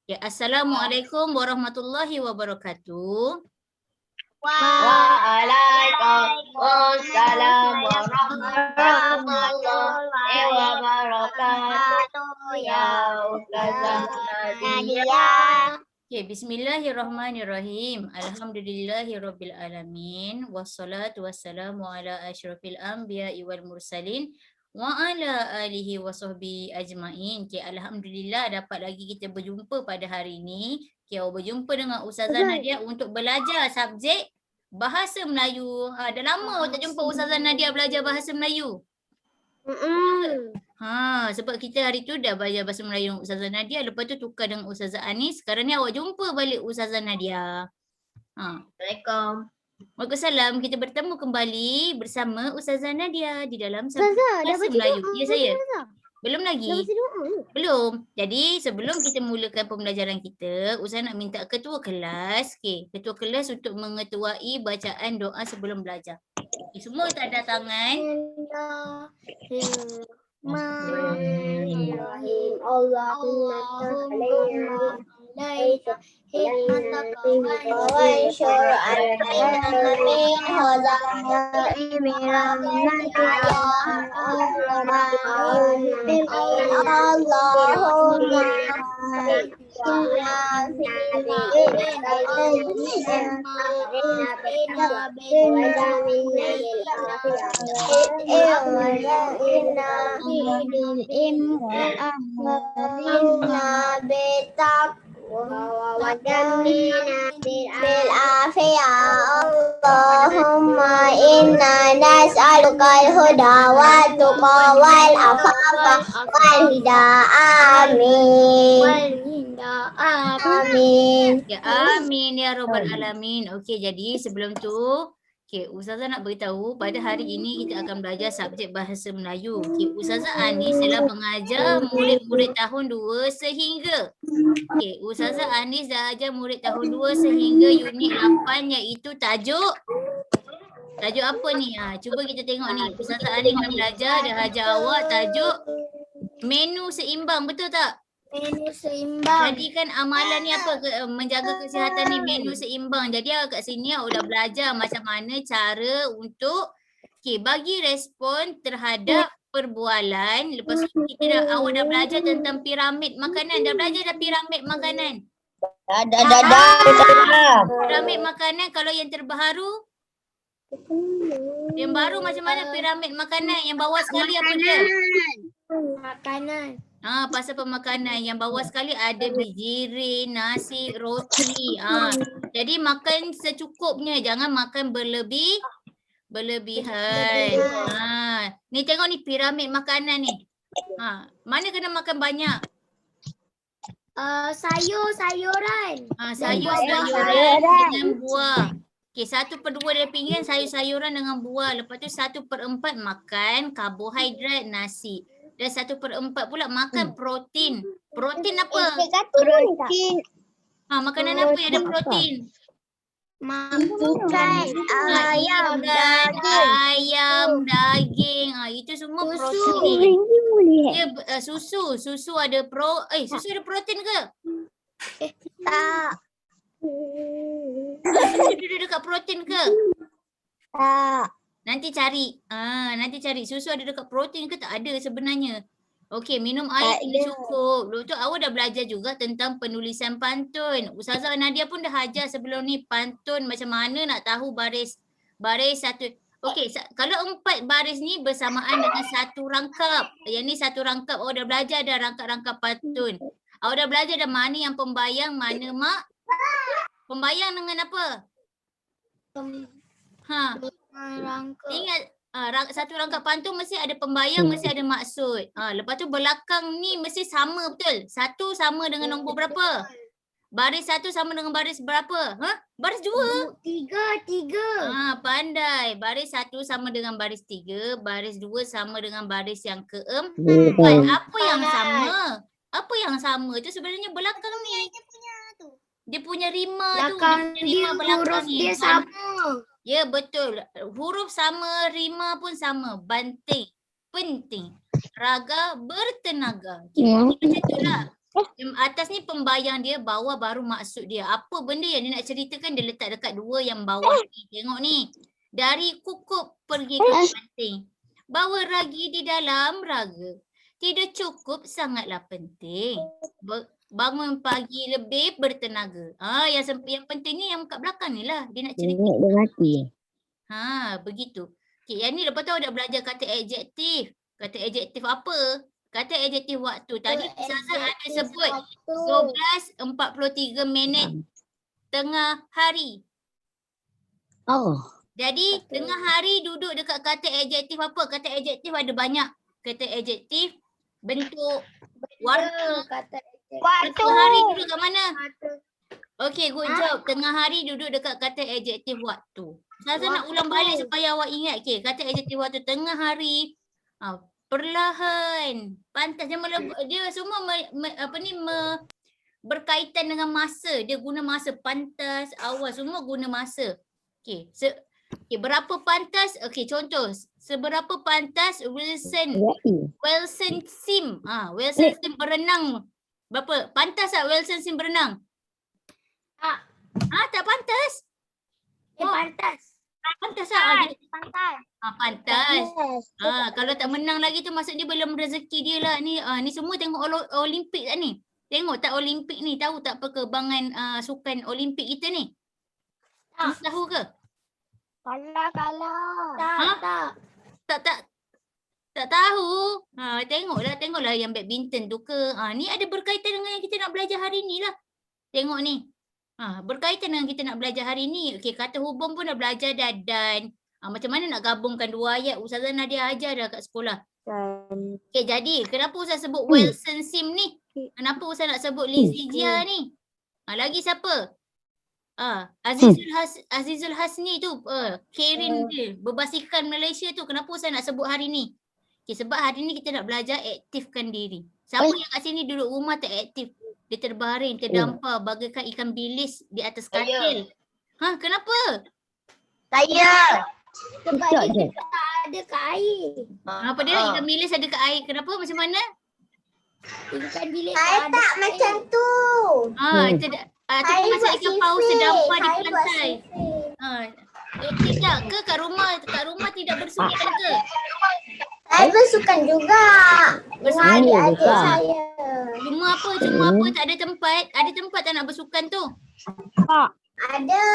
Ya, Assalamualaikum warahmatullahi wabarakatuh. Waalaikumsalam warahmatullahi wabarakatuh. Ya Ustazah Nadia. Okay, bismillahirrahmanirrahim. Alhamdulillahirabbil alamin. Wassalatu wassalamu ala asyrafil anbiya'i wal mursalin wa ala alihi wa sahbihi ajmain. Okay, alhamdulillah dapat lagi kita berjumpa pada hari ini. Okay, berjumpa dengan Ustazah Nadia untuk belajar subjek Bahasa Melayu. Dah lama tak jumpa Ustazah Nadia belajar Bahasa Melayu. Sebab kita hari tu dah belajar Bahasa Melayu dengan Ustazah Nadia, lepas tu tukar dengan Ustazah Anis. Sekarang ni awak jumpa balik Ustazah Nadia. Assalamualaikum. Waalaikumsalam. Kita bertemu kembali bersama Ustazah Nadia di dalam Bahasa Melayu. Ya, saya. Belum lagi. Belum. Jadi sebelum kita mulakan pembelajaran kita, Ustaz nak minta ketua kelas, ketua kelas untuk mengetuai bacaan doa sebelum belajar. Semua tanda tangan. Bismillahirrahmanirrahim. Allahumma Allahumma inna nas'alukal huda wa tuqa wal afafa wal hidayah. Amin. Ya, amin ya rabbal alamin. Okey, jadi sebelum tu, Ustazah nak beritahu pada hari ini kita akan belajar subjek Bahasa Melayu. Ustazah Anis adalah pengajar murid-murid tahun 2 sehingga. Ustazah Anis dah ajar murid tahun 2 sehingga unit 8 iaitu tajuk apa ni? Cuba kita tengok ni. Ustazah Anis dah belajar, dah ajar awak tajuk menu seimbang, betul tak? Menu seimbang. Jadi kan amalan ni apa? Menjaga kesihatan ni menu seimbang. Jadi kat sini awak dah belajar macam mana cara untuk bagi respon terhadap perbualan. Lepas tu awak dah belajar tentang piramid makanan. Dah belajar dah piramid makanan? Dah. Piramid makanan kalau yang terbaru? Yang baru macam mana piramid makanan? Yang bawah sekali apa dia? Makanan. Pasal pemakanan. Yang bawah sekali ada bijirin, nasi, roti. Jadi makan secukupnya. Jangan makan berlebihan. Ni tengok ni piramid makanan ni. Mana kena makan banyak? Sayur-sayuran. Sayur-sayuran dengan buah. 1/2 dari pinggan sayur-sayuran dengan buah. Lepas tu 1/4 makan karbohidrat nasi. Dan 1/4 pula makan protein. Protein apa? Protein. Makanan apa yang ada protein? Makan ayam, daging. Itu semua protein. Susu. Susu ada protein ke? Tak. Susu dekat protein ke? Tak. Nanti cari. Susu ada dekat protein ke? Tak ada sebenarnya. Okey, minum air yang cukup. Lepas tu awak dah belajar juga tentang penulisan pantun. Ustazah Nadia pun dah ajar sebelum ni pantun macam mana nak tahu baris satu. Okey, kalau 4 baris ni bersamaan dengan satu rangkap. Yang ni satu rangkap. Awak dah belajar dah rangkap-rangkap pantun. Awak dah belajar dah mana yang pembayang, mana mak? Pembayang dengan apa? Ingat satu rangkap pantun mesti ada pembayang, mesti ada maksud. Lepas tu belakang ni mesti sama, betul? Satu sama dengan nombor berapa? Baris satu sama dengan baris berapa? Baris 2? Tiga. Pandai. Baris satu sama dengan baris 3, baris 2 sama dengan baris yang keempat. Apa yang sama? Apa yang sama tu sebenarnya belakang ni. Dia punya rima tu. Dia punya rima belakang ni. Dia sama. Ya, betul. Huruf sama, rima pun sama. Banting, penting, raga, bertenaga. Macam itulah. Yang atas ni pembayang dia, bawah baru maksud dia. Apa benda yang dia nak ceritakan dia letak dekat dua yang bawah ni. Tengok ni. Dari kukup pergi ke panting. Bawa ragi di dalam raga. Tidur cukup sangatlah penting. Bangun pagi lebih bertenaga. Yang penting ni yang kat belakang ni lah. Dia nak cerita. Dia mati. Begitu. Okay, yang ni lepas tu dah belajar kata adjektif. Kata adjektif apa? Kata adjektif waktu. Tadi Ustazah ada sebut 12:43 minit tengah hari. Jadi tengah hari duduk dekat kata adjektif apa? Kata adjektif ada banyak. Kata adjektif bentuk warna. Tengah hari duduk kat mana? Okey, good job. Tengah hari duduk dekat kata adjektif waktu. Ustazah nak ulang balik supaya awak ingat. Okey, kata adjektif waktu tengah hari. Perlahan, pantas dia semua berkaitan dengan masa. Dia guna masa, pantas, awal semua guna masa. Okey. Berapa pantas? Okey, contoh. Seberapa pantas Wilson Sim berenang? Berapa? Pantas tak Wilson Sim berenang? Tak pantas. Pantas. Pantas tak? Pantas. Pantas. Kalau tak menang lagi tu maksud dia belum rezeki dia lah ni. Ni semua tengok Olimpik tak ni? Tengok tak Olimpik ni? Tahu tak perkembangan sukan Olimpik kita ni? Tahu ke? Tak tahu. Tengoklah yang badminton tu ke. Ni ada berkaitan dengan yang kita nak belajar hari ni lah. Tengok ni. Berkaitan dengan kita nak belajar hari ni. Okey, kata hubung pun dah belajar dah dan macam mana nak gabungkan dua ayat. Ustazah Nadia ajar dah kat sekolah. Okey, jadi kenapa Ustaz sebut Wilson Sim ni? Kenapa Ustaz nak sebut Lizzie Jia ni? Lagi siapa? Azizul Hasni tu, Karen dia, berbasikal Malaysia tu. Kenapa Ustaz nak sebut hari ni? Okay, sebab hari ni kita nak belajar aktifkan diri. Siapa yang kat sini duduk rumah tak aktif? Dia terbaring, terdampar bagaikan ikan bilis di atas katil. Kenapa? Saya. Sebab dia tak ada kat air. Apa dia ikan bilis ada kat air? Kenapa? Macam mana? Ikan bilis tak macam tu. Ataupun macam ikan paus terdampar di pantai. Aktif tak ke kat rumah? Kat rumah tidak bersukan ke? Saya bersukan juga. Bersukan adik saya. Cuma apa? Tak ada tempat? Ada tempat tak nak bersukan tu? Ada.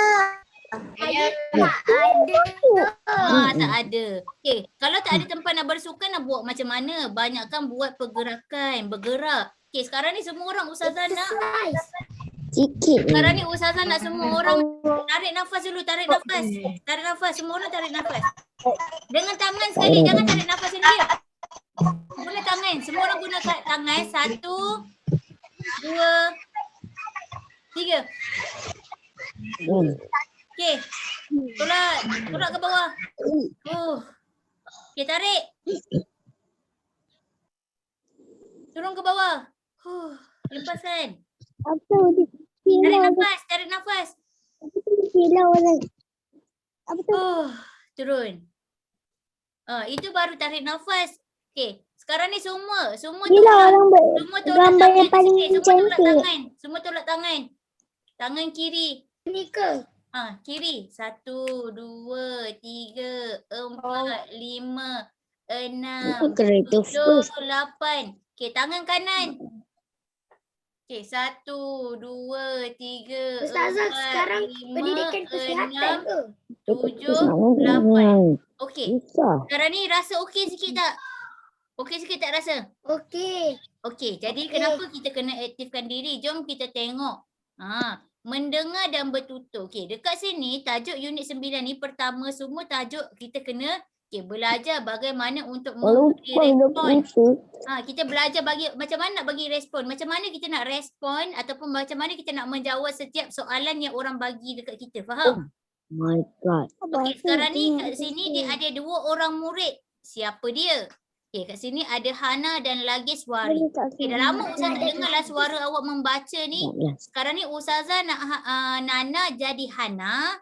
Tak ada. Okay, kalau tak ada tempat nak bersukan nak buat macam mana? Banyakkan buat pergerakan, bergerak. Okay, sekarang ni semua orang Ustazah nak. Sekarang ni Ustazah nak semua orang tarik nafas dulu, tarik nafas. Tarik nafas, semua orang tarik nafas. Dengan tangan sekali, jangan tarik nafas sendiri. Guna tangan, semua orang guna tangan. 1, 2, 3. Okey. Tolak ke bawah. Okey, tarik. Turun ke bawah. Lepaskan. Tarik nafas. Turun. Itu baru tarik nafas. Okey, sekarang ni semua tolak tangan. Semua tolak tangan. Tangan kiri. Ni ke? Kiri. 1, 2, 3, 4, 5, 6, 7, 8. Okey, tangan kanan. Okey, 1, 2, 3, Ustazah, 4, sekarang 5, pendidikan kesihatan 6, ke? 7, 8. Okey. Sekarang ni rasa okey sikit tak? Okey sikit tak rasa? Okey. Okey, jadi kenapa kita kena aktifkan diri? Jom kita tengok. Mendengar dan bertutur. Okey, dekat sini tajuk unit 9 ni pertama semua tajuk kita kena belajar bagaimana untuk memberi respon. Kita belajar macam mana nak bagi respon. Macam mana kita nak respon ataupun macam mana kita nak menjawab setiap soalan yang orang bagi dekat kita. Faham? My God. Okey, sekarang ni kat sini dia ada 2 orang murid. Siapa dia? Okey, kat sini ada Hana dan Lagiswari. Okey, dah lama Ustazah tak dengarlah suara awak membaca ni. Sekarang ni Ustazah nak Nana jadi Hana.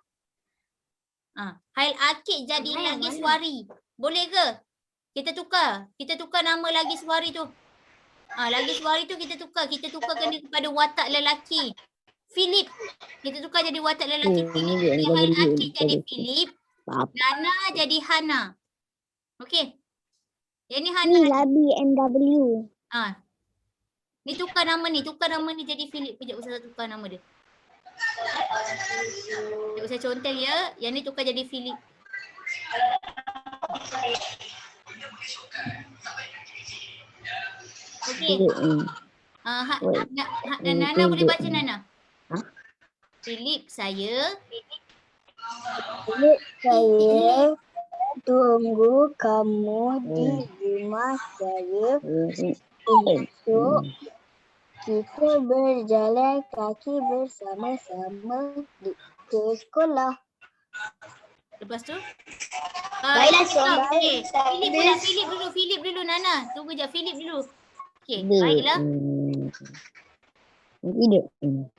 Hail Akid jadi Lagiswari. Boleh ke? Kita tukar nama Lagiswari tu. Lagi suari tu kita tukar. Kita tukarkan dia kepada watak lelaki. Philip. Kita tukar jadi watak lelaki. Philip jadi Akid jadi Philip. Nana jadi Hana. Okey. Yang ni Hana. Ni lah BMW. Ni tukar nama ni. Tukar nama ni jadi Philip. Sekejap Ustazah tukar nama dia. Sekejap saya conteng ya. Yang ni tukar jadi Philip. Okey. Nana boleh baca Nana? Philip saya tunggu kamu di rumah saya. Esok kita berjalan kaki bersama-sama ke sekolah. Lepas tu? Baiklah, okay. Philip dulu Nana. Tunggu je Philip dulu. Okey, baiklah.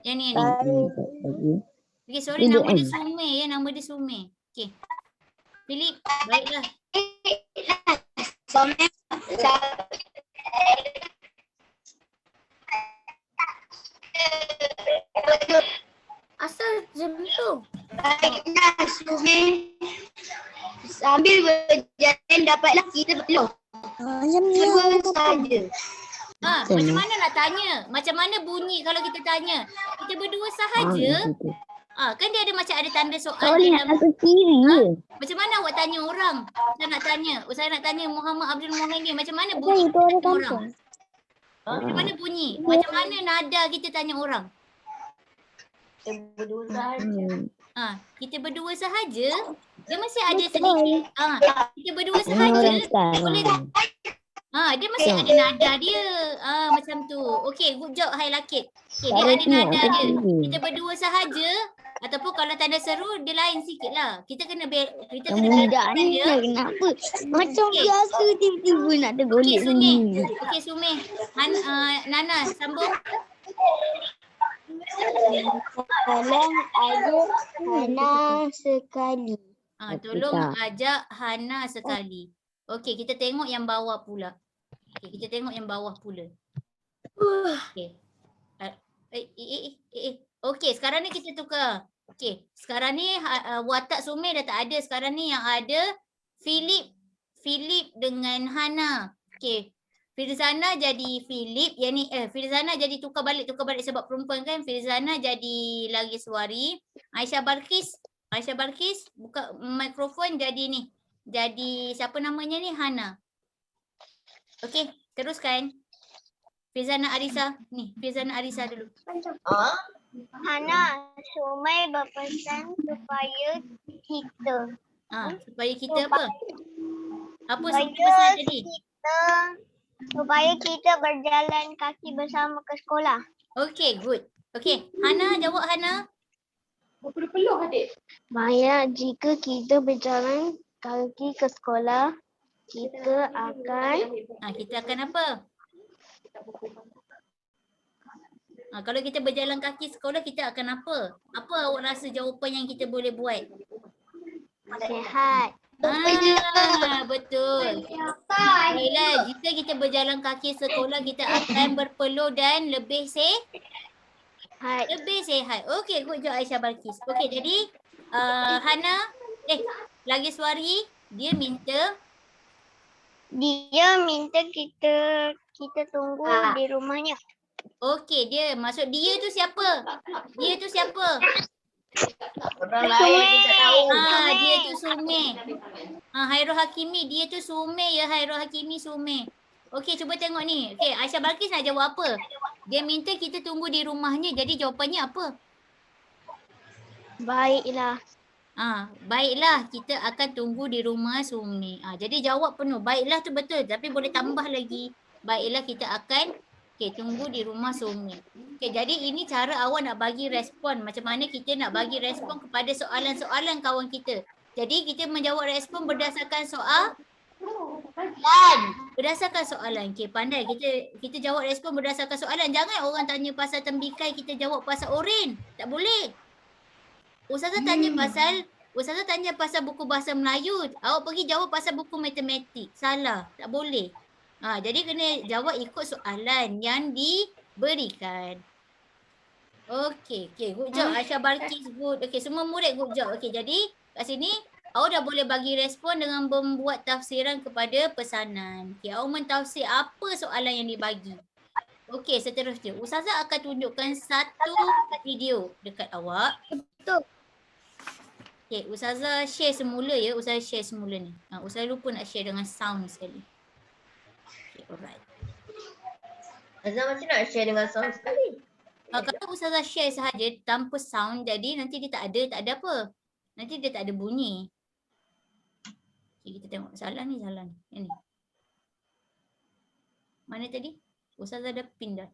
Yang ni. Okey, sorry nama dia Sume ya. Nama dia Sume. Okey. Philip, baiklah. Asal jam tu? Baiklah, Sume. Sambil berjalan dapatlah kita belum. Macam saja. Macam mana nak tanya? Macam mana bunyi kalau kita tanya? Kita berdua sahaja. Kan dia ada macam ada tanda soal. Macam mana awak tanya orang? Saya nak tanya Muhammad Abdul Muhaimin. Macam mana bunyi kita tanya orang? Macam mana bunyi? Macam mana nada kita tanya orang? Kita berdua sahaja. Kita berdua sahaja. Dia masih ada sedikit. Kita berdua sahaja. Boleh. Dia masih ada nada dia. Macam tu. Okey, good job Hai Lakit. Okey, dia ada nada dia. Kita berdua sahaja. Ataupun kalau tanda seru dia lain sikit lah. Kita kena bedakan dia. Kenapa? Macam biasa tiba-tiba nak tergolek sendiri. Okey Sume. Nana sambung. Tolong ajak Hana sekali. Tolong ajak Hana sekali. Okey, kita tengok yang bawah pula. Okey. Okey, sekarang ni kita tukar. Okey, sekarang ni watak Sume dah tak ada. Sekarang ni yang ada Philip dengan Hana. Okey. Firzana jadi Philip, yang ni Firzana jadi tukar balik sebab perempuan kan. Firzana jadi lagi suari. Aisyah Balqis buka mikrofon jadi ni. Jadi siapa namanya ni? Hana. Okey, teruskan. Firzana Arisa. Ni, Firzana Arisa dulu. Hana, Sumai berpesan supaya kita. Supaya kita apa? Apa Sumai pesan tadi? Supaya kita berjalan kaki bersama ke sekolah. Okey, good. Okey, Hana jawab Hana. Berpeluh adik. Maya, jika kita berjalan kaki ke sekolah, kita akan apa? Kalau kita berjalan kaki sekolah, kita akan apa? Apa awak rasa jawapan yang kita boleh buat? Sihat. Betul. Baiklah, jika kita berjalan kaki sekolah, kita akan berpeluh dan lebih sihat. Okey, good job Aisyah Balqis. Okey, jadi Hana, lagi suari, dia minta kita tunggu di rumahnya. Okey, dia tu siapa? Orang lain kita tahu. Dia tu Sume. Hairul Hakimi, dia tu Sume ya. Hairul Hakimi Sume. Okey, cuba tengok ni. Okey, Aisyah Balqis nak jawab apa? Dia minta kita tunggu di rumahnya. Jadi jawapannya apa? Baiklah. Baiklah, kita akan tunggu di rumah Sume. Jadi jawab penuh. Baiklah tu betul, tapi boleh tambah lagi. Baiklah, kita akan tunggu di rumah Sume. Jadi ini cara awak nak bagi respon. Macam mana kita nak bagi respon kepada soalan-soalan kawan kita. Jadi kita menjawab respon berdasarkan soalan. Okey, pandai. Kita jawab respon berdasarkan soalan. Jangan orang tanya pasal tembikai, kita jawab pasal oren. Tak boleh. Ustazah tanya pasal buku bahasa Melayu. Awak pergi jawab pasal buku matematik. Salah. Tak boleh. Jadi kena jawab ikut soalan yang diberikan. Okey, good job Aisyah Balkis, good. Okey, semua murid good job. Okey, jadi kat sini awak dah boleh bagi respon dengan membuat tafsiran kepada pesanan. Okey, awak mentafsir apa soalan yang dibagi. Okey, seterusnya Ustazah akan tunjukkan satu video dekat awak. Betul. Okey, Ustazah share semula ya. Ustazah share semula ni. Ustazah lupa nak share dengan sound sekali. Okey, alright. Azam macam nak share dengan sound sekali. Kalau Ustazah share sahaja tanpa sound, jadi nanti dia tak ada apa. Nanti dia tak ada bunyi. Okay, kita tengok salah ni. Yang ni. Mana tadi? Ustazah dah pin dah.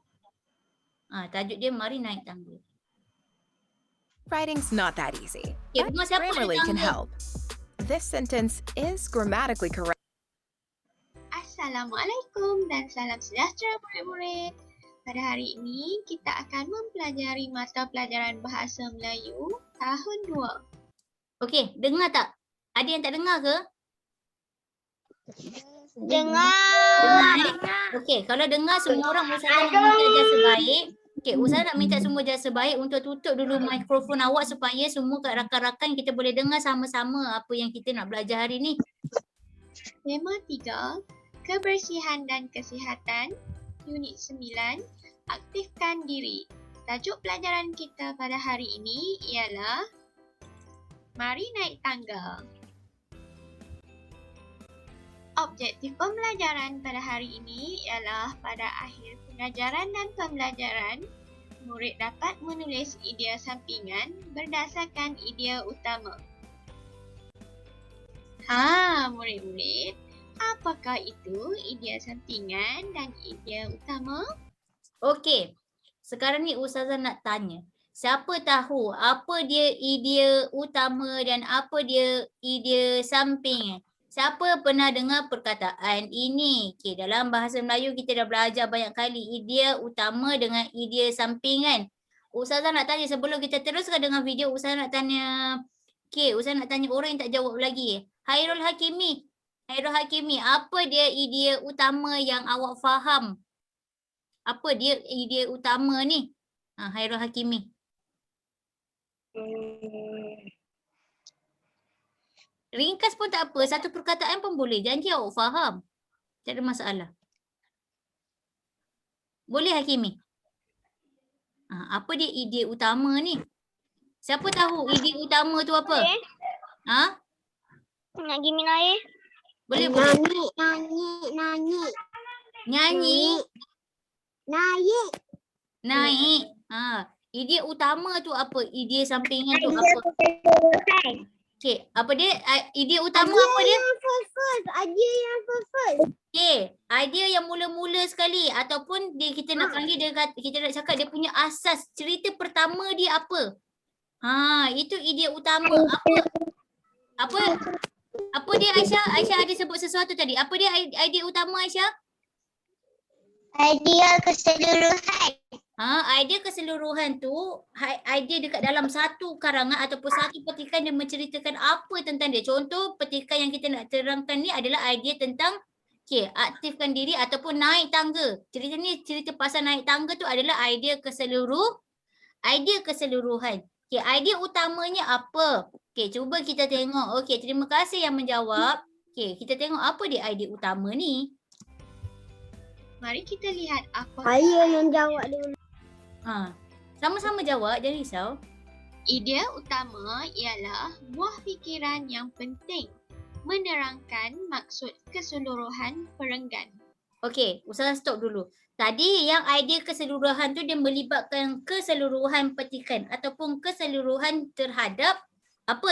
Tajuk dia mari naik tangga. Writing's not that easy, Okay, but rumah siapa ada Grammarly can tangga? help. This sentence is grammatically correct. Assalamualaikum dan salam sejahtera murid-murid. Pada hari ini kita akan mempelajari mata pelajaran Bahasa Melayu tahun 2. Okey, dengar tak? Ada yang tak dengar ke? Dengar. Okey, kalau dengar semua orang Ustazah nak minta jasa baik. Okey, Ustazah nak minta semua jasa baik untuk tutup dulu mikrofon awak supaya semua kat rakan-rakan kita boleh dengar sama-sama apa yang kita nak belajar hari ni. Tema 3, Kebersihan dan Kesihatan, Unit 9, Aktifkan Diri. Tajuk pelajaran kita pada hari ini ialah Mari Naik Tangga. Objektif pembelajaran pada hari ini ialah pada akhir pengajaran dan pembelajaran, murid dapat menulis idea sampingan berdasarkan idea utama. Murid-murid, apakah itu idea sampingan dan idea utama? Okey, sekarang ni Ustazah nak tanya. Siapa tahu apa dia idea utama dan apa dia idea samping? Siapa pernah dengar perkataan ini? Okey, dalam bahasa Melayu kita dah belajar banyak kali idea utama dengan idea sampingan. Ustazah nak tanya sebelum kita teruskan dengan video, Ustazah nak tanya. Okey, Ustazah nak tanya orang yang tak jawab lagi. Hairul Hakimi, apa dia idea utama yang awak faham? Apa dia idea utama ni? Hairul Hakimi. Ringkas pun tak apa, satu perkataan pun boleh. Janji awak faham. Tak ada masalah. Boleh Hakimi? Apa dia idea utama ni? Siapa tahu idea utama tu apa? Nak gimin air? Boleh. Nyanyi. Naik. Idea utama tu apa? Idea sampingan tu apa? Okey, apa dia? Idea utama apa dia? Idea yang first. Okey, idea yang mula-mula sekali ataupun kita nak panggil dia, kita nak cakap dia punya asas, cerita pertama dia apa? Itu idea utama. Apa dia Aisyah? Aisyah ada sebut sesuatu tadi. Apa dia idea utama Aisyah? Idea keseluruhan. Idea keseluruhan tu, idea dekat dalam satu karangan ataupun satu petikan yang menceritakan apa tentang dia. Contoh petikan yang kita nak terangkan ni adalah idea tentang aktifkan diri ataupun naik tangga. Cerita ni cerita pasal naik tangga tu adalah idea keseluruhan. Idea utamanya apa? Cuba kita tengok. Terima kasih yang menjawab. Kita tengok apa dia idea utama ni. Mari kita lihat apa Saya yang jawab dulu. Sama-sama jawab, jangan risau. idea utama ialah buah fikiran yang penting menerangkan maksud keseluruhan perenggan. Okey, Ustazah stop dulu. Tadi yang idea keseluruhan tu dia melibatkan keseluruhan petikan ataupun keseluruhan terhadap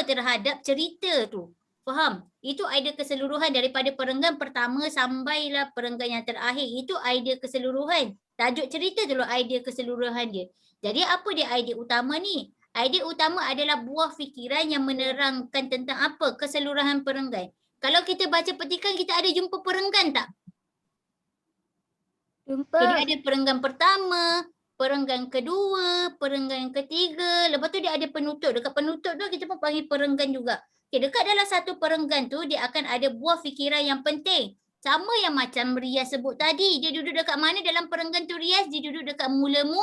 terhadap cerita tu. Faham? Itu idea keseluruhan daripada perenggan pertama sampailah perenggan yang terakhir. Itu idea keseluruhan. Tajuk cerita dulu idea keseluruhan dia. Jadi apa dia idea utama ni? Idea utama adalah buah fikiran yang menerangkan tentang apa? Keseluruhan perenggan. Kalau kita baca petikan, kita ada jumpa perenggan tak? Jumpa. Jadi ada perenggan pertama, perenggan kedua, perenggan ketiga. Lepas tu dia ada penutup. Dekat penutup tu kita pun panggil perenggan juga. Dekat dalam satu perenggan tu dia akan ada buah fikiran yang penting. Sama yang macam Riaz sebut tadi. Dia duduk dekat mana dalam perenggan tu Riaz? Dia duduk dekat mula-mu.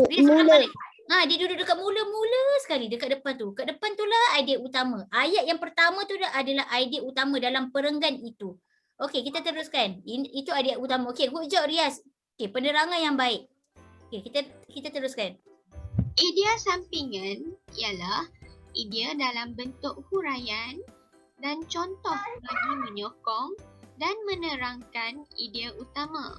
Riaz ulang balik. Dia duduk dekat mula-mula sekali dekat depan tu. Kat depan tu lah idea utama. Ayat yang pertama tu adalah idea utama dalam perenggan itu. Okey, kita teruskan. Itu idea utama. Okey, good job Riaz. Okey, penerangan yang baik. Okey, kita teruskan. Idea sampingan ialah idea dalam bentuk huraian dan contoh bagi menyokong dan menerangkan idea utama.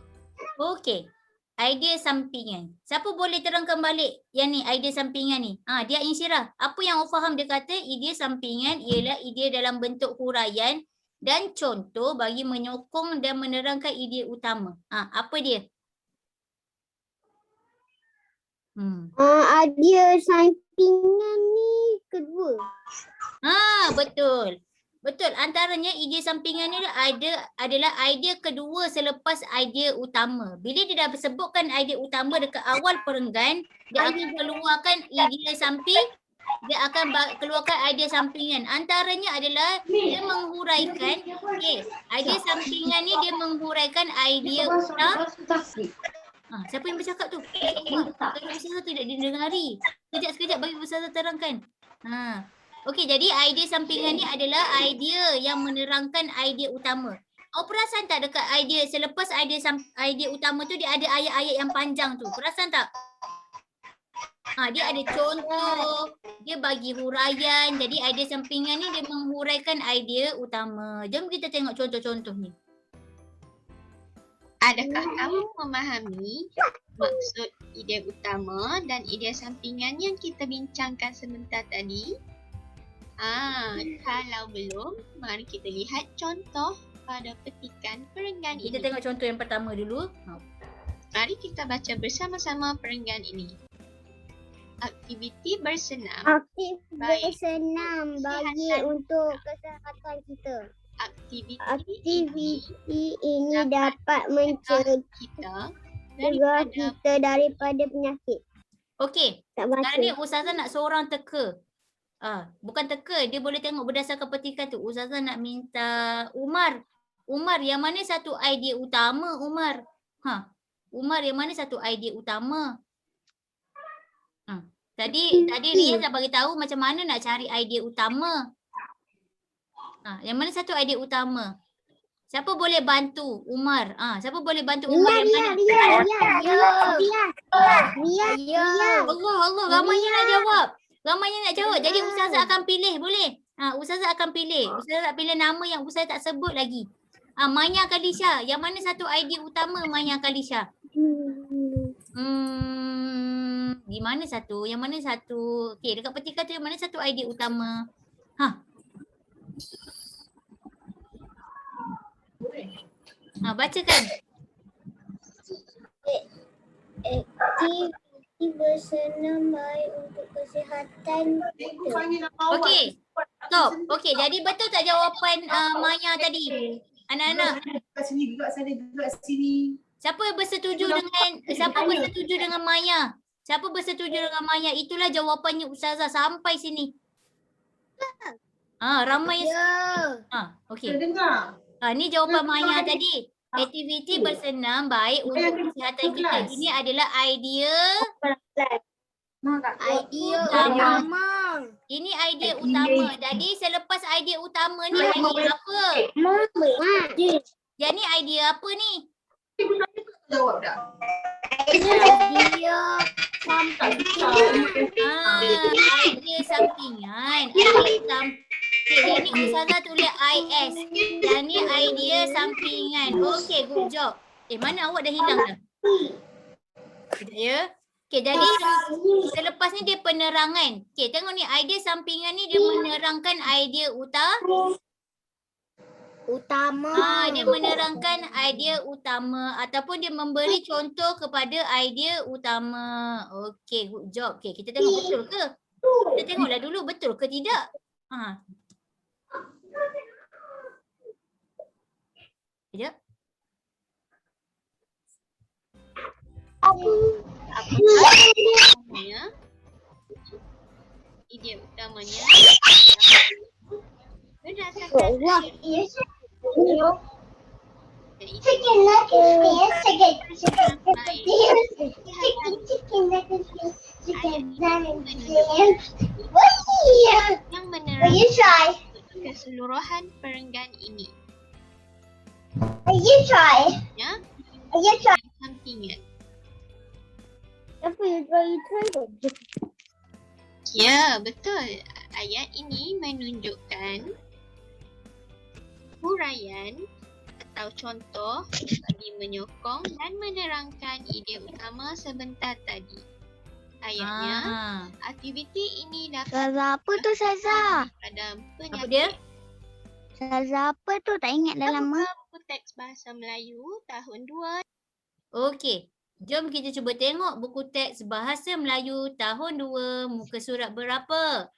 Okey. Idea sampingan. Siapa boleh terangkan balik yang ni, idea sampingan ni? Dia Insyirah. Apa yang awak faham dia kata idea sampingan ialah idea dalam bentuk huraian dan contoh bagi menyokong dan menerangkan idea utama. Apa dia? Idea sampingan ni kedua. Betul. Betul. Antaranya idea sampingan ni adalah idea kedua selepas idea utama. Bila dia dah sebutkan idea utama dekat awal perenggan, dia akan keluarkan idea samping, dia akan keluarkan idea sampingan. Antaranya adalah dia menghuraikan, idea sampingan ni dia menghuraikan idea utama. Siapa yang bercakap tu? Kalau Ustazah tidak didengari. Sekejap bagi Ustazah terangkan. Okey, jadi idea sampingan ni adalah idea yang menerangkan idea utama. Awak perasan tak dekat idea selepas idea utama tu dia ada ayat-ayat yang panjang tu. Perasan tak? Dia ada contoh, dia bagi huraian. Jadi idea sampingan ni dia menghuraikan idea utama. Jom kita tengok contoh-contoh ni. Adakah kamu memahami maksud idea utama dan idea sampingan yang kita bincangkan sebentar tadi? Kalau belum, mari kita lihat contoh pada petikan perenggan ini. Kita tengok contoh yang pertama dulu. Mari kita baca bersama-sama perenggan ini. Aktiviti bersenam. Bersenam bagi untuk kesihatan kita. Aktiviti ini dapat mencegah kita daripada penyakit. Okey. Sekarang ni Ustazah nak seorang teka. Bukan teka, dia boleh tengok berdasarkan petikan tu. Ustazah nak minta Umar. Umar, yang mana satu idea utama Umar? Umar, yang mana satu idea utama? Tadi Riaz dah bagi tahu macam mana nak cari idea utama. Yang mana satu idea utama? Siapa boleh bantu Umar? Siapa boleh bantu Umar? Allah, ramainya nak jawab. Jadi Ustazah akan pilih, boleh? Ustazah akan pilih. Ustazah tak pilih nama yang Ustazah tak sebut lagi. Maya Kalisha. Yang mana satu idea utama Maya Kalisha? Di mana satu? Yang mana satu? Okey, dekat petikan tu yang mana satu idea utama? Bacakan. Aktiviti bersenam baik untuk kesihatan kita. Okey. Stop. Okey, jadi betul tak jawapan Maya tadi? Anak-anak. Kat sini juga, sana juga sini. Siapa bersetuju dengan Maya? Siapa bersetuju dengan Maya? Itulah jawapannya Ustazah sampai sini. Ramai yang okey. Dengar. Ni jawapan Maya tadi. Aktiviti bersenam baik untuk kesihatan kita. Ini adalah idea utama. Ini idea utama. Jadi selepas idea utama ni idea apa? Jadi idea apa ni? Jawab dah. Idea sampingan. Jadi Ustazah tulis IS. Yang ni idea sampingan. Okey, good job. Mana awak dah hilang dah? Sekejap ya. Okey, jadi selepas ni dia penerangan. Okey, tengok ni idea sampingan ni dia menerangkan idea utama. Dia menerangkan idea utama ataupun dia memberi contoh kepada idea utama. Okey, good job. Okey, kita tengok betul ke? Kita tengoklah dulu betul ke tidak. Sekejap. Idea utamanya Berdasarkan Yes. isi Chicken nuggets, chicken, chicken, yang Will menerangkan you try? keseluruhan perenggan ini. Will you try? Ya, Will you try? sampingan. Apa you try? Ya, betul. Ayat ini menunjukkan huraian atau contoh bagi menyokong dan menerangkan idea utama sebentar tadi. Ayatnya, aktiviti ini dapat Saza apa tu Saza? pada Apa dia? Saza apa tu? Tak ingat dah lama. buku teks bahasa Melayu tahun 2. Okey. Jom kita cuba tengok buku teks bahasa Melayu tahun 2, muka surat berapa?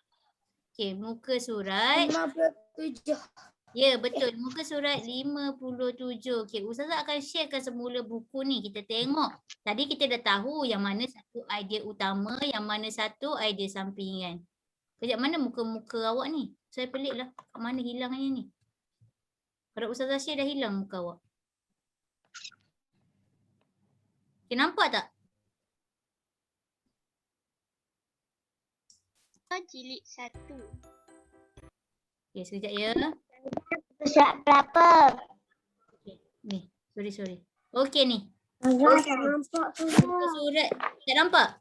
Okey, muka surat. 57. Ya, betul. Muka surat 57. Okey, Ustazah akan sharekan semula buku ni. Kita tengok. Tadi kita dah tahu yang mana satu idea utama, yang mana satu idea sampingan. Kejap, mana muka-muka awak ni? Saya pelik lah. Kat mana hilangnya ni? Pada Ustazah share dah hilang muka awak. Okay, nampak tak? Jilid 1. Okay, sekejap ya. Surat berapa? Ni, sorry. Okey ni. Tak nampak tu. Muka surat. Tak nampak?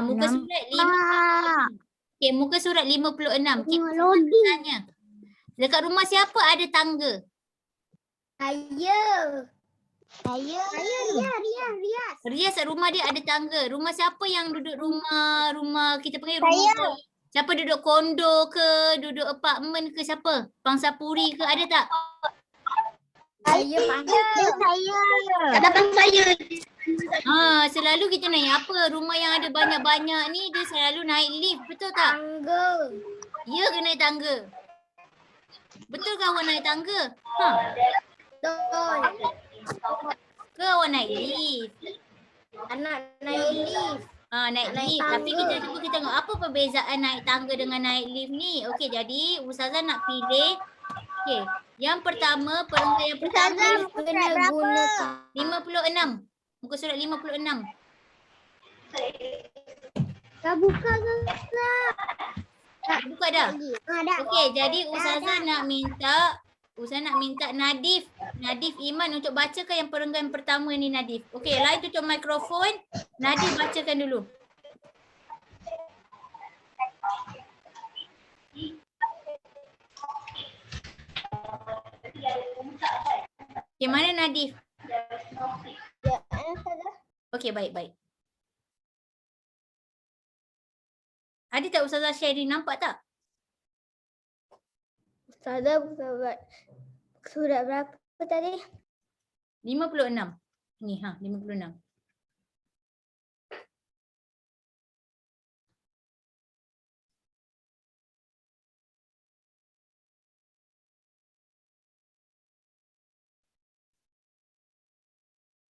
Muka surat 56. Okey, muka surat 56. Kita tanya. Dekat rumah siapa ada tangga? Saya. Rias. Rias kat rumah dia ada tangga. Rumah siapa yang duduk rumah kita panggil rumah? Siapa duduk kondo ke, duduk apartmen ke siapa? Pangsapuri ke, ada tak? Saya. Ada bang saya. Selalu kita naik apa? Rumah yang ada banyak-banyak ni dia selalu naik lift, betul tak? Tangga. Ya ke naik tangga? Betul ke awak naik tangga? Betul. Ke awak naik lift? Anak naik lift. Naik Naik lift. Tapi tangga. kita tengok apa perbezaan naik tangga dengan naik lift ni. Okey, jadi Ustazah nak pilih. Okey, yang pertama, perenggan yang pertama Kena gunakan. 56. Muka surat 56. Dah buka ke? Buka dah. Dah. Okey, jadi Ustazah nak minta Nadif Iman untuk bacakan yang perenggan pertama ni Nadif. Okey, lain tutup mikrofon. Nadif bacakan dulu. Okey, mana Nadif? Okey, baik. Ada tak Ustazah share ni? Nampak tak? Ustazah surat berapa tadi? 56. Ni 56.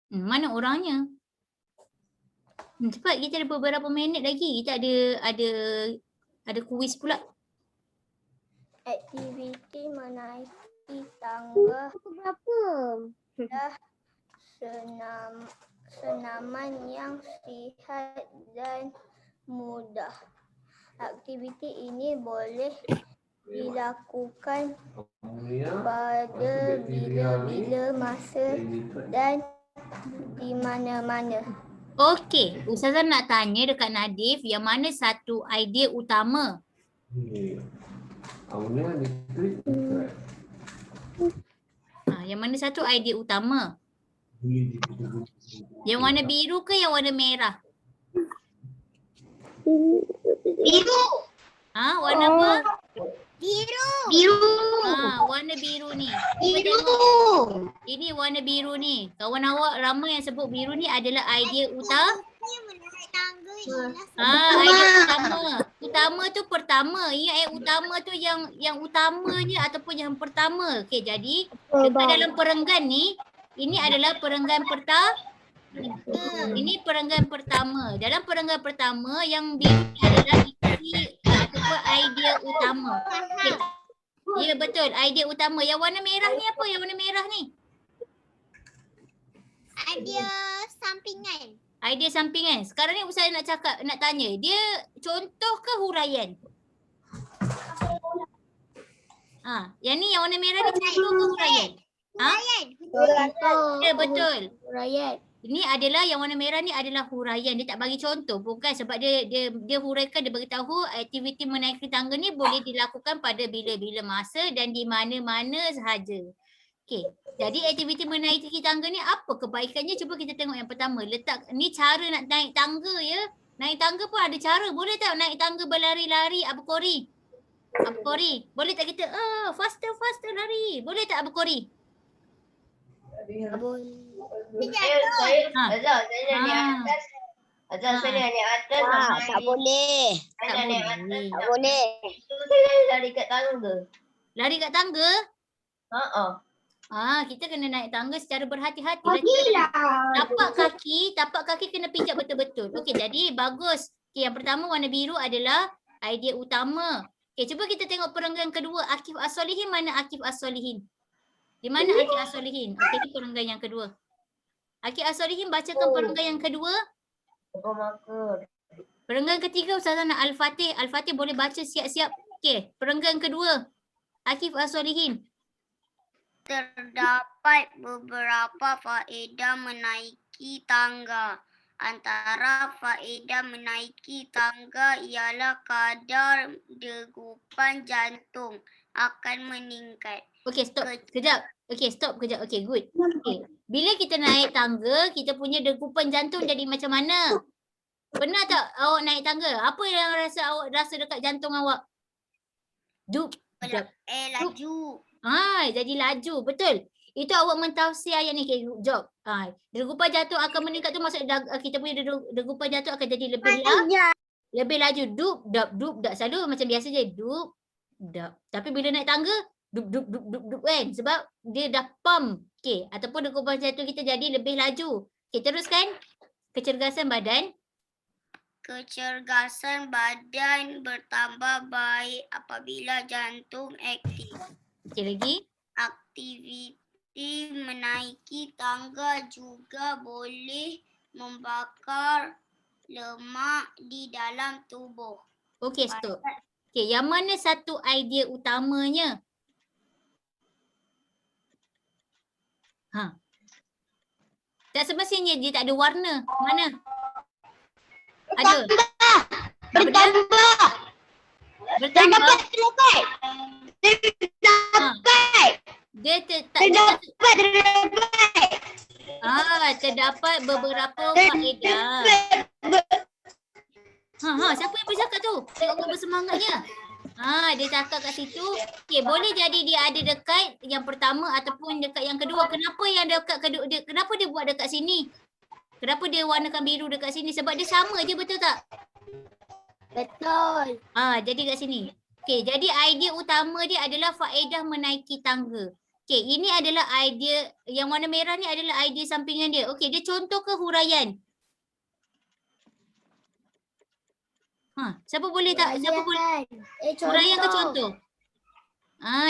Mana orangnya? Cepat, kita ada beberapa minit lagi. Kita ada kuis pula. Aktiviti menaiki tangga. Berapa? Dah senaman yang sihat dan mudah. Aktiviti ini boleh dilakukan pada bila-bila masa dan di mana-mana. Okey, Ustazah nak tanya dekat Nadif yang mana satu idea utama? Yang mana satu idea utama? Yang warna biru ke yang warna merah? Biru. Warna apa? Biru. Warna biru ni. Biru. Ini warna biru ni. Kawan awak ramai yang sebut biru ni adalah idea utama. Idea utama. Utama tu pertama. Ingat utama tu yang utamanya ataupun yang pertama. Okey, jadi dekat dalam perenggan ni, ini adalah perenggan pertama. Ini perenggan pertama. Dalam perenggan pertama yang biru ni adalah isi apa idea utama? Okay. Ya betul, idea utama. Yang warna merah ni apa? Yang warna merah ni? Idea sampingan. Idea sampingan. Sekarang ni saya nak tanya, dia contoh ke huraian? Yang ni yang warna merah ni contoh ke huraian? Ya betul. Huraian. Ini adalah yang warna merah ni adalah huraian. Dia tak bagi contoh bukan sebab dia huraikan, dia beritahu aktiviti menaiki tangga ni boleh dilakukan pada bila-bila masa dan di mana-mana sahaja. Okey. Jadi aktiviti menaiki tangga ni apa kebaikannya? Cuba kita tengok yang pertama. Ni cara nak naik tangga ya. Naik tangga pun ada cara. Boleh tak naik tangga berlari-lari Abu Qori? Abu Qori, boleh tak kita faster lari? Boleh tak Abu Qori? Saya Azhar, saya naik atas. Azhar, saya naik atas. Tak boleh. Saya naik atas. Tak boleh. Itu saya lari kat tangga. Lari kat tangga? Kita kena naik tangga secara berhati-hati. Tapak kaki kena pijak betul-betul. Okey, jadi bagus. Okey, yang pertama warna biru adalah idea utama. Okey, cuba kita tengok perenggan kedua. Akif As-Solihin, mana Akif As-Solihin? Di mana Akif As-Solihin? Okey, ini perenggan yang kedua. Akif As-Solihin bacakan perenggan yang kedua. Perenggan ketiga Ustazah nak Al-Fatih. Al-Fatih boleh baca siap-siap. Okey, perenggan kedua. Akif As-Solihin. Terdapat beberapa faedah menaiki tangga. Antara faedah menaiki tangga ialah kadar degupan jantung akan meningkat. Okey, stop. Kejap. Okey, stop kejap. Okey, good. Okay. Bila kita naik tangga, kita punya degupan jantung jadi macam mana? Pernah tak awak naik tangga? Apa yang awak rasa dekat jantung awak? Laju. Jadi laju. Betul. Itu awak mentafsir ayat ni. Okay, job. Degupan jantung akan meningkat tu maksud kita punya degupan jantung akan jadi lebih laju. Dup, dap. Selalu macam biasa je. Dup, dap. Tapi bila naik tangga, dup kan. Sebab dia dah pump. Okay. Ataupun degupan jantung kita jadi lebih laju. Okay, teruskan. Kecergasan badan. Kecergasan badan bertambah baik apabila jantung aktif. Okay, lagi. Aktiviti menaiki tangga juga boleh membakar lemak di dalam tubuh. Okey, stop. Okey, yang mana satu idea utamanya? Tak semestinya dia tak ada warna. Mana? Ada. Bertambah. Terdapat beberapa faedah. Siapa yang bercakap tu? Tengok orang bersemangatnya. Dia cakap kat situ. Okey, boleh jadi dia ada dekat yang pertama ataupun dekat yang kedua. Kenapa yang dekat kedua dia? Kenapa dia buat dekat sini? Kenapa dia warnakan biru dekat sini? Sebab dia sama je, betul tak? Betul. Jadi kat sini. Okey, jadi idea utama dia adalah faedah menaiki tangga. Okey, ini adalah idea yang warna merah ni adalah idea sampingan dia. Okey, dia contoh ke huraian? Siapa boleh tak? Siapa boleh? Huraian ke contoh?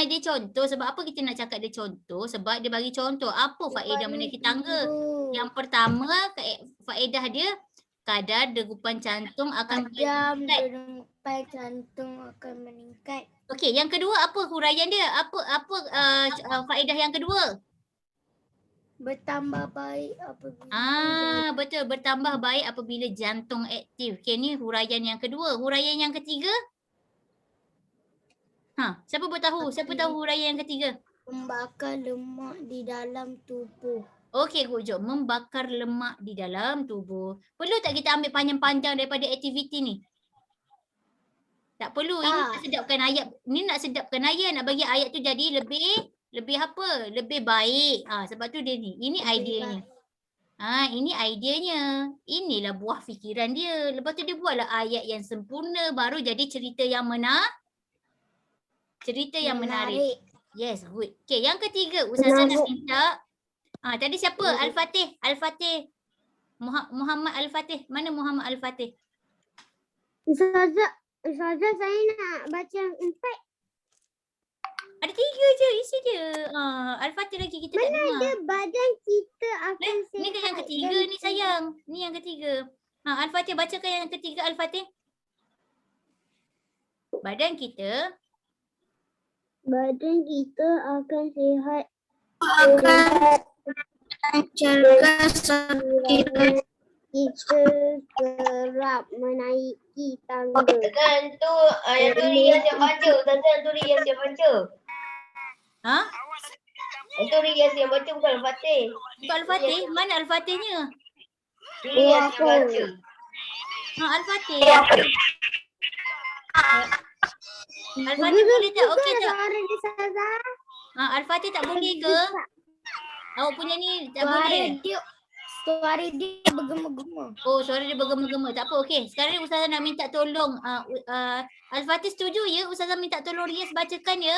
Dia contoh. Sebab apa kita nak cakap dia contoh? Sebab dia bagi contoh. Apa faedah menaiki tangga? Yang pertama, faedah dia kadar degupan jantung akan meningkat. Okey, yang kedua apa huraian dia? Apa faedah yang kedua? Bertambah baik apabila betul, bertambah baik apabila jantung aktif. Okey, ni huraian yang kedua. Huraian yang ketiga? Siapa tahu? Siapa tahu huraian yang ketiga? Membakar lemak di dalam tubuh. Okey, good job. Membakar lemak di dalam tubuh. Perlu tak kita ambil panjang-panjang daripada aktiviti ni? Tak perlu. Ini nak sedapkan ayat. Ini nak sedapkan ayat. Nak bagi ayat tu jadi lebih apa? Lebih baik. Sebab tu dia ni. Ini ideanya. Ini ideanya. Inilah buah fikiran dia. Lepas tu dia buatlah ayat yang sempurna. Baru jadi cerita yang menarik. Yes, good. Okay, yang ketiga. Ustazah nak minta. Tadi siapa? Al-Fatih. Muhammad Al-Fatih. Mana Muhammad Al-Fatih? Ustazah, saya nak baca yang 4. Ada 3 je, isi dia. Al-Fatih lagi kita tak dengar. Ada badan kita akan sihat. Ni kan yang ketiga ni sayang. Ni yang ketiga. Al-Fatih bacakan yang ketiga Al-Fatih. Badan kita akan sihat. Lancarkan sekiranya Kita kerap menaiki tangga. Ustazah tu yang tulis yang siap baca. Ustazah yang tulis yang siap baca. Yang tulis yang siap baca bukan Al-Fatih. bukan Al-Fatih. Mana Al-Fatihnya? Tulis yang siap baca. Al-Fatih. Al-Fatih boleh tak? Okey tak? Suara dia, Ustazah. Al-Fatih tak boleh ke? Awak punya ni tak boleh? Suara dia bergema-gema. Oh, suara dia bergema-gema. Tak apa, okey. Sekarang ni Ustazah nak minta tolong. Al-Fatih setuju ya? Ustazah minta tolong Rias bacakan ya?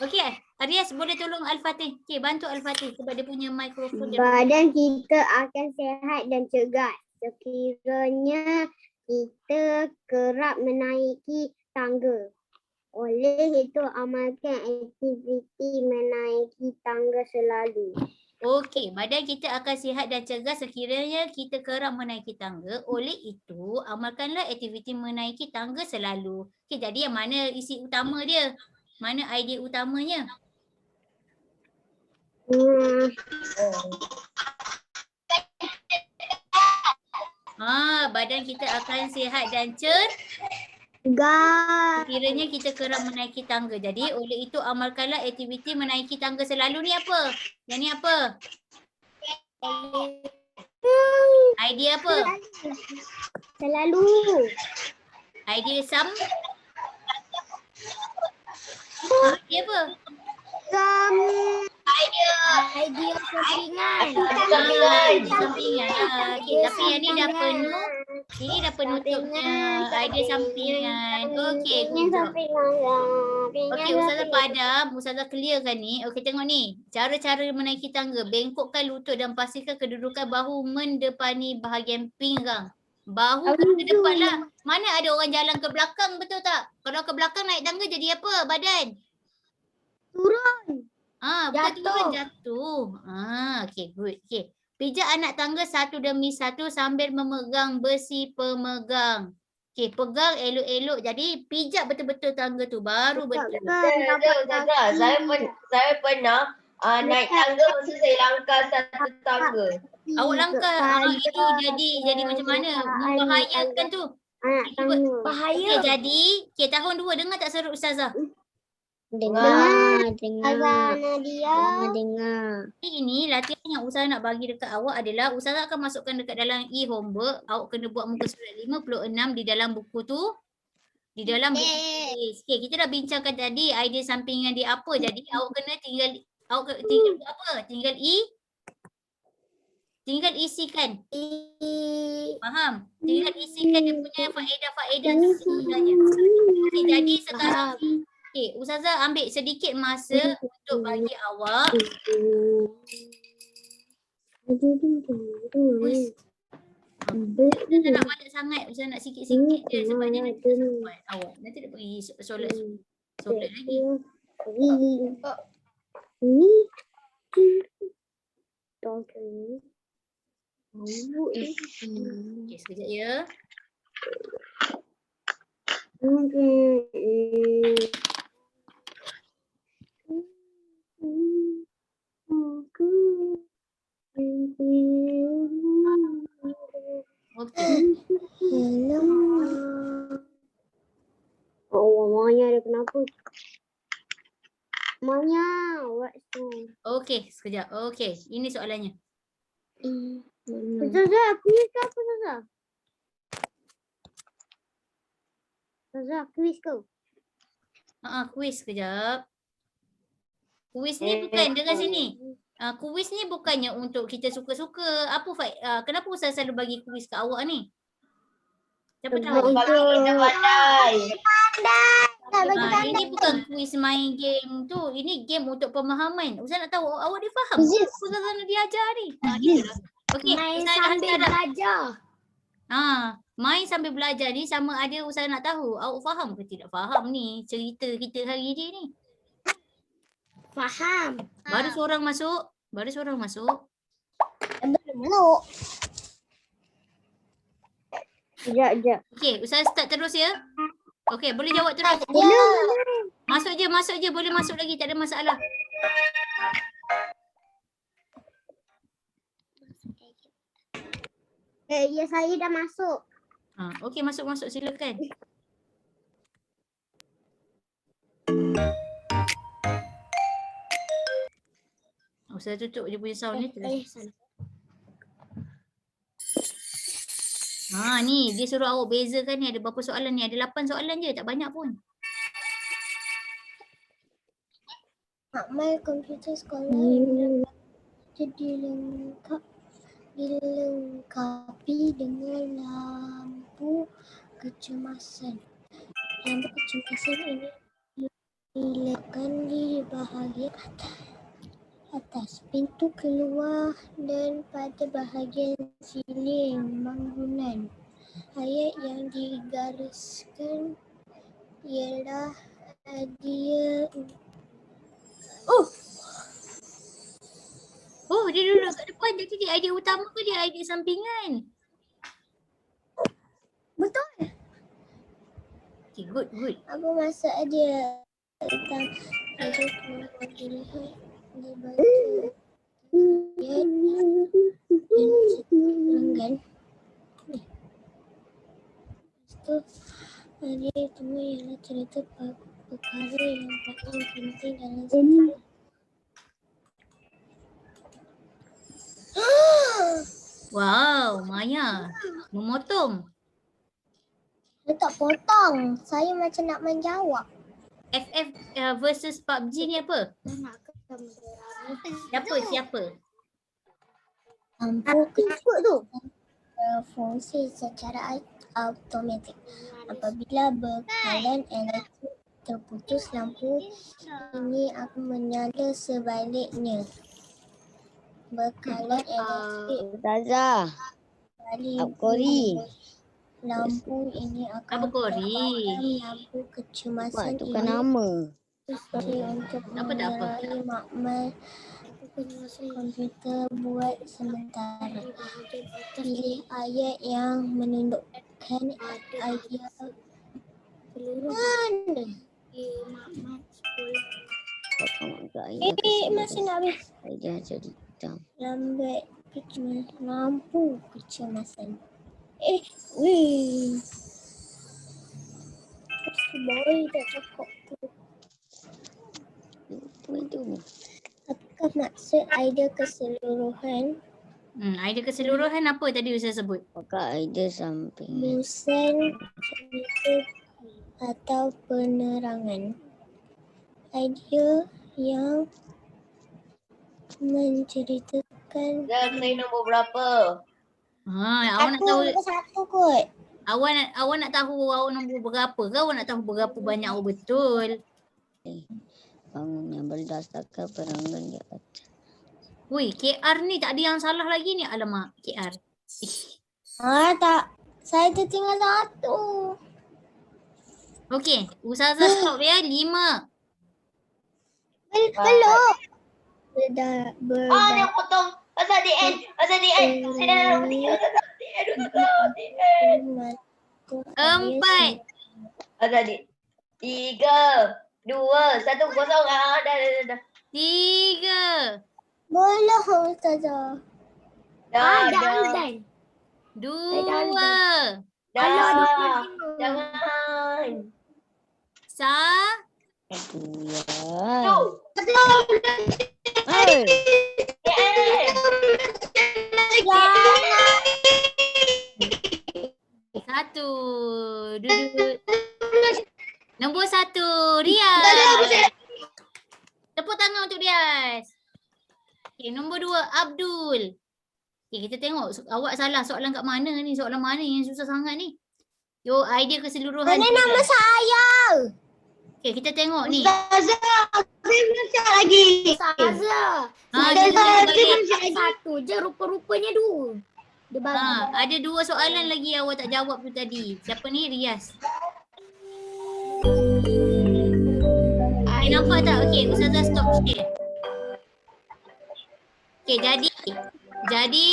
Okey, Rias boleh tolong Al-Fatih. Okey, bantu Al-Fatih sebab dia punya mikrofon dia. Badan kita akan sihat dan cegat sekiranya kita kerap menaiki tangga. Oleh itu, amalkan aktiviti menaiki tangga selalu. Okey, badan kita akan sihat dan cergas sekiranya kita kerap menaiki tangga. Oleh itu, amalkanlah aktiviti menaiki tangga selalu. Okey, jadi yang mana isi utama dia? Mana idea utamanya? Badan kita akan sihat dan sekiranya kita kerap menaiki tangga. Jadi oleh itu amalkanlah aktiviti menaiki tangga selalu ni apa? Yang ni apa? Idea apa? Selalu. Idea idea apa? Idea sampingan. Sampingan. Okey, tapi yang ni dah penuh. Ini dah penutupnya. Idea sampingan. Okey, good job. Okey, Ustazah padam. Ustazah clearkan ni. Okey, tengok ni. Cara-cara menaiki tangga. Bengkokkan lutut dan pastikan kedudukan bahu mendepani bahagian pinggang. Bahu ke depan lah. Mana ada orang jalan ke belakang, betul tak? Kalau ke belakang naik tangga jadi apa badan? Turun. Bukan turun, jatuh. Okey, good. Okey. Pijak anak tangga satu demi satu sambil memegang besi pemegang. Okey, pegang elok-elok. Jadi pijak betul-betul tangga tu baru betul. Ustazah, saya pernah naik tangga masa saya langkah satu tangga. Awak langkah itu jadi macam mana? Membahayakan tu. Anak tangga. Okey, jadi tahun 2 dengar tak seru Ustazah? Dengar. Nadia. Ini latihan yang Ustazah nak bagi dekat awak adalah Ustazah akan masukkan dekat dalam e-homework. Awak kena buat muka surat 56 di dalam buku tu. Di dalam buku tulis. Okay, kita dah bincangkan tadi idea sampingan dia apa. Jadi awak kena tinggal buat apa? Tinggal isikan. Faham? Tinggal isikan dia punya faedah-faedah tu sebenarnya. Okay, jadi sekarang okey, Ustazah ambil sedikit masa untuk bagi awak. Ustazah nak banyak sangat, Ustazah nak sikit-sikit je sebab dia nanti tak buat awak. Nanti dia pergi solat lagi. Okey, sekejap ya. Okey. Manya dia kenapa? Manya, what's wrong? Okey, sekejap. Okey, ini soalannya. Ustazah, kuis ke apa Ustazah? Ustazah, kuis ke? Kuis sekejap. Kuis ni bukan dengar sini. Kuis ni bukannya untuk kita suka-suka. Kenapa Ustaz selalu bagi kuis ke awak ni? Siapa tahu? Kita pandai. Ini bukan kuis main game tu. Ini game untuk pemahaman. Ustaz nak tahu awak dia faham. Ustaz nak diajar ni. Gitulah. Okey, Main Ustaz dah sambil sekarang. belajar. Main sambil belajar ni sama ada Ustazah nak tahu. Awak faham ke tidak faham ni cerita kita hari ni ni? Faham. Baru seorang masuk. Belum. Sekejap. Okey, Ustazah start terus ya. Okey, boleh jawab terus. Masuk je. Boleh masuk lagi, tak ada masalah. Ya, saya dah masuk. Okey, masuk silakan. Ustazah tutup je punya sound ni terus. Ni dia suruh awak bezakan ni ada berapa soalan ni? Ada 8 soalan je, tak banyak pun. Makmal komputer sekolah yang jadi dilengkapi dengan lampu kecemasan. Lampu kecemasan ini diletakkan di bahagian atas pintu keluar dan pada bahagian siling bangunan. Ayat yang digariskan ialah hadiah. Dia duduk kat depan. Jadi dia idea utama ke dia idea sampingan? Betul. Okay, good. Apa maksud dia tentang ada pilihan dibaca ayat dan lepas tu hadiah itu ialah cerita perkara yang paling penting dalam sejarah. Wow, Maya. Memotong. Dia tak potong. Saya macam nak menjawab. FF versus PUBG ni apa? Siapa? Lampu kecil tu berfungsi secara automatik. Apabila bekalan elektrik terputus, lampu ini akan menyala sebaliknya. Bekalan elektrik Ustazah, Kori. lampu ini akan Apa Kori? lampu kecemasan Tukar nama. untuk menerai makmal komputer buat sementara. Pilih ayat yang menunjukkan idea keseluruhan. Masih nak habis. Idea cerita. Lampu kecemasan. Boy tak cakap tu. Itu. Apakah maksud idea keseluruhan? Idea keseluruhan apa tadi Ustazah sebut? Apakah idea samping? Busan, cerita atau penerangan. Idea yang menceritakan. Saya nombor berapa? Awak nak tahu Satu kot. awak nak tahu awak nombor berapa ke awak nak tahu berapa banyak awak betul? Bangun yang berdasarkan perangan di atas. Woi, KR ni tak ada yang salah lagi ni. Alamak, KR. Tak. Saya tertinggal satu. Okey, Ustazah stop ya. 5. Belum. Dia potong. Pasal di end. Saya dah dapat 4. Pasal di 3, 2, 1, 0. Dah. 3. Boleh Ustazah. Dah. 2. Jangan. Itu ya. Tu. Hai. Satu. Duduk. Nombor 1, Riaz. Tepuk tangan untuk Riaz. Okay, nombor 2, Abdul. Okay, kita tengok awak salah soalan kat mana ni? Soalan mana yang susah sangat ni? Yo, idea keseluruhan. Mana nama saya? Okay, kita tengok ni. Ustazah, saya belum siap lagi. Ustazah. Dia Saya belum siap lagi. Satu je rupa-rupanya dua. Ada 2 soalan lagi yang awak tak jawab tu tadi. Siapa ni? Rias. Nampak tak? Okey, Ustazah stop share. Okey, jadi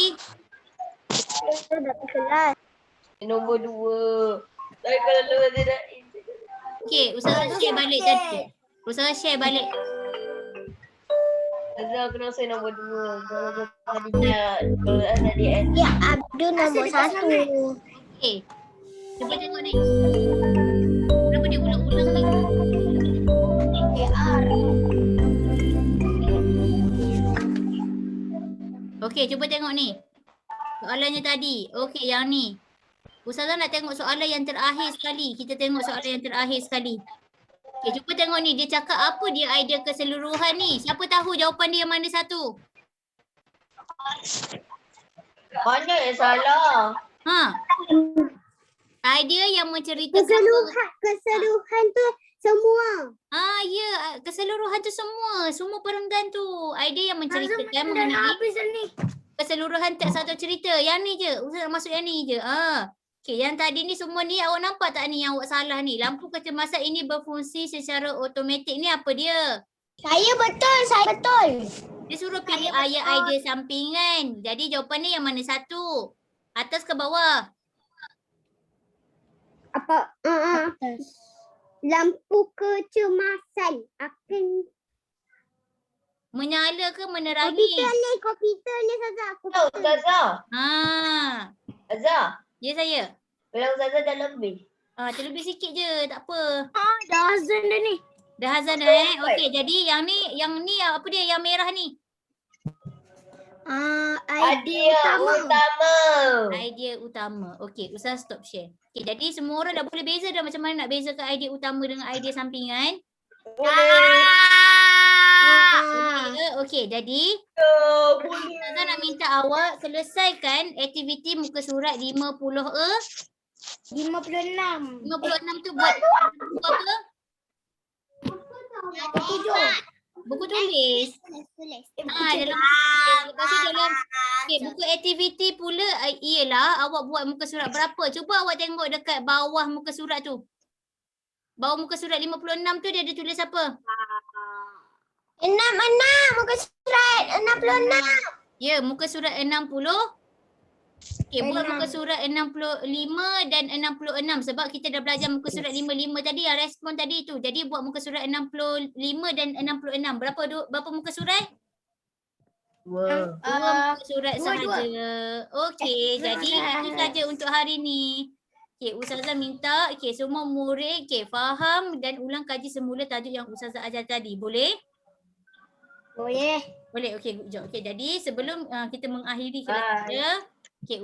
Nombor 2. Tapi kalau dia dah okey, Ustazah share balik tadi. Ustazah share balik. Azhar kena saya nombor 2. Kalau tadi Ya, Abdul nombor 1. Okey. Cuba tengok ni. Kenapa dia ulang-ulang ni? Okey, cuba tengok ni. Soalannya tadi. Okey, yang ni. Ustazah nak tengok soalan yang terakhir sekali. Kita tengok soalan yang terakhir sekali. Okey, cuba tengok ni. Dia cakap apa dia idea keseluruhan ni? Siapa tahu jawapan dia yang mana satu? mana yang salah? Idea yang menceritakan Keseluruhan tu semua. ya, keseluruhan tu semua perenggan tu. Idea yang menceritakan mengenai keseluruhan teks satu cerita. Yang ni je. Ustaz nak masuk yang ni je. Okey, yang tadi ni semua ni awak nampak tak ni yang awak salah ni? Lampu kecemasan ini berfungsi secara automatik ni apa dia? Saya betul. Dia suruh pilih ayat idea sampingan. Jadi jawapan ni yang mana satu? Atas ke bawah? Apa? Lampu kecemasan akan Menyala ke menerangi? komputer ni Saza. Tahu Ustazah? Azhar, Ya saya. bilang Ustazah dah lebih. Terlebih sikit je, tak apa. Dah azan dah ni. Dah azan dah Okey, jadi yang ni apa dia yang merah ni? Idea utama. Idea utama. Okey, Ustaz stop share. Okey, jadi semua orang dah boleh beza dah macam mana nak bezakan idea utama dengan idea sampingan. Okey, jadi Ustazah nak minta awak selesaikan aktiviti muka surat 50A. 56. 56 tu buat apa? Buku tulis. Dalam lepas tu dalam buku aktiviti pula ialah awak buat muka surat berapa? Cuba awak tengok dekat bawah muka surat tu. Bawah muka surat 56 tu dia ada tulis apa? 66 muka surat 66. Ya, muka surat 60. Okey, buat muka surat 65 dan 66 sebab kita dah belajar muka surat 55 tadi yang respon tadi tu. Jadi buat muka surat 65 dan 66. Berapa muka surat? 2 muka surat sahaja. Okey, jadi itu saja untuk hari ni. Okey, Ustazah minta semua murid faham dan ulang kaji semula tajuk yang Ustazah ajar tadi. Boleh? Boleh, okey, good job. Okey, jadi sebelum kita mengakhiri kelas kita,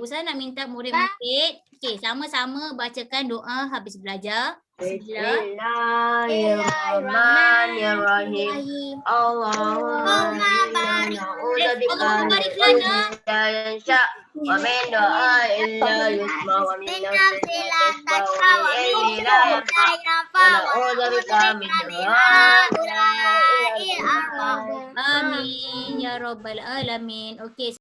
Ustazah nak minta murid-murid, sama-sama bacakan doa habis belajar. Bismillahirrahmanirrahim. Allahumma barik lana wa min du'a illa yusma wa min nafsi la taqwa wa min la Amin ya rabbal alamin. Okey.